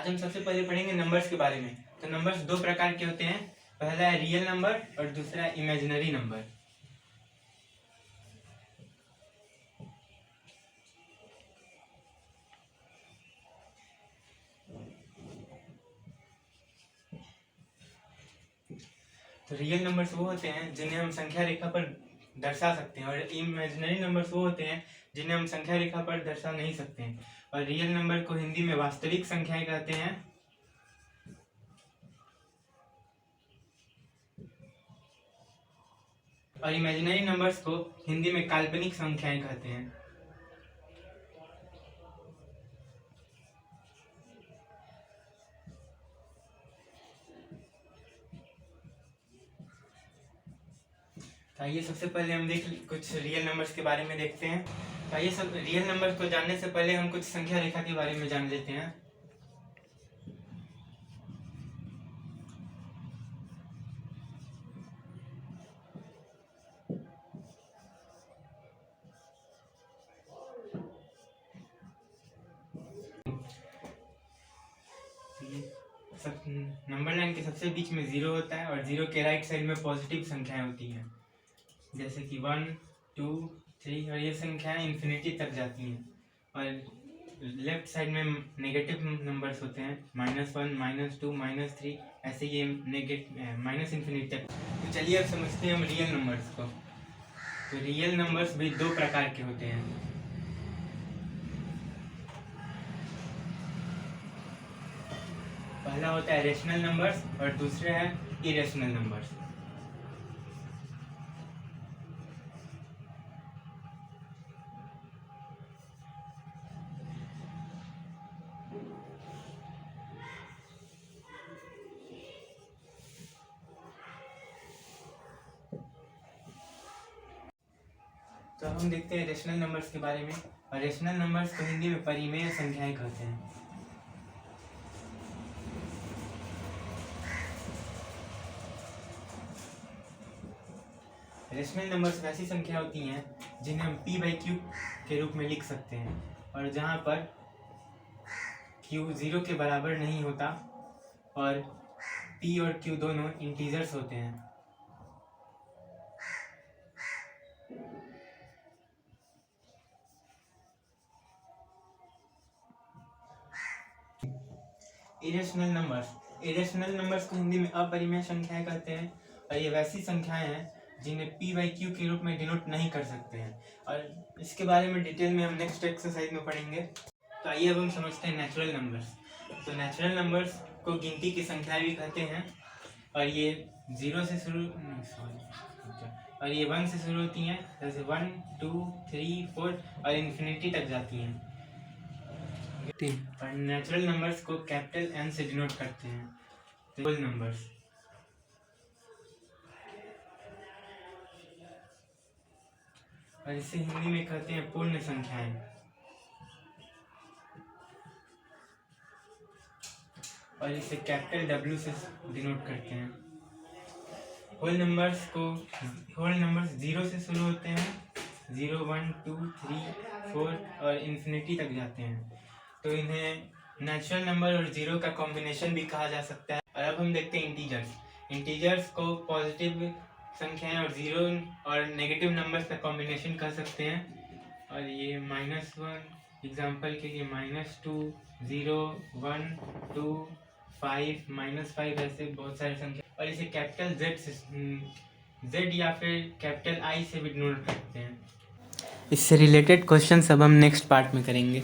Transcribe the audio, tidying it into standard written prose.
आज हम सबसे पहले पढ़ेंगे नंबर्स के बारे में। तो नंबर्स दो प्रकार के होते हैं, पहला है रियल नंबर और दूसरा है इमेजिनरी नंबर। तो रियल नंबर्स वो होते हैं जिन्हें हम संख्या रेखा पर दर्शा सकते हैं, और इमेजिनरी नंबर्स वो होते हैं जिन्हें हम संख्या रेखा पर दर्शा नहीं सकते हैं। और रियल नंबर को हिंदी में वास्तविक संख्याएं कहते हैं, और इमेजिनरी नंबर्स को हिंदी में काल्पनिक संख्याएं कहते हैं। तो आइए सबसे पहले हम कुछ रियल नंबर्स के बारे में देखते हैं। तो आइए सब रियल नंबर्स को जानने से पहले हम कुछ संख्या रेखा के बारे में जान लेते हैं। सब नंबर लाइन के सबसे बीच में जीरो होता है, और जीरो के राइट साइड में पॉजिटिव संख्याएं होती हैं, जैसे कि 1, 2, 3, और ये संख्याएं इन्फिनिटी तक जाती हैं। और लेफ्ट साइड में नेगेटिव नंबर्स होते हैं, -1, -2, -3, ऐसे ये माइनस इन्फिनिटी तक। तो चलिए अब समझते हैं हम रियल नंबर्स को। तो रियल नंबर्स भी दो प्रकार के होते हैं। पहला होता है रेशनल नंबर्स और दूसरा है इरेशनल नंबर्स। तो हम देखते हैं रेशनल नंबर्स के बारे में। और रेशनल नंबर्स को हिंदी में परिमेय संख्याएं कहते हैं। रेशनल नंबर्स वैसी संख्या होती हैं जिन्हें हम p/q के रूप में लिख सकते हैं, और जहां पर q 0 के बराबर नहीं होता और p और q दोनों इंटीजर्स होते हैं। इरेशनल नंबर्स को हिंदी में अपरिमेय संख्याएं कहते हैं, और ये वैसी संख्याएं हैं जिन्हें p/q के रूप में डिनोट नहीं कर सकते हैं। और इसके बारे में डिटेल में हम नेक्स्ट एक्सरसाइज में पढ़ेंगे। तो आइए अब हम समझते हैं नेचुरल नंबर्स। तो नेचुरल नंबर्स को गिनती की संख्याएं भी कहते हैं, और ये 0 से शुरू और ये 1 से शुरू होती हैं, जैसे 1, 2, 3, 4 और इन्फिनिटी तक जाती हैं। और नेचुरल नंबर्स को कैपिटल N से डिनोट करते हैं। होल नंबर्स, और इसे हिंदी में कहते हैं पूर्ण संख्याएं। और इसे कैपिटल W से डिनोट करते हैं। होल नंबर्स 0 से शुरू होते हैं, 0, 1, 2, 3, 4 और इन्फिनिटी तक जाते हैं। तो इन्हें नेचुरल नंबर और जीरो का कॉम्बिनेशन भी कहा जा सकता है। और अब हम देखते हैं इंटीजर्स को पॉजिटिव संख्याएं और जीरो और नेगेटिव नंबर्स का कॉम्बिनेशन कर सकते हैं। और ये -1 एग्जांपल के लिए -2, 0, 1, 2, 5, -5 ऐसे बहुत सारी संख्या। और इसे कैपिटल Z या फिर कैपिटल I से भी डिनोट करते हैं। इससे रिलेटेड क्वेश्चंस अब हम नेक्स्ट पार्ट में करेंगे।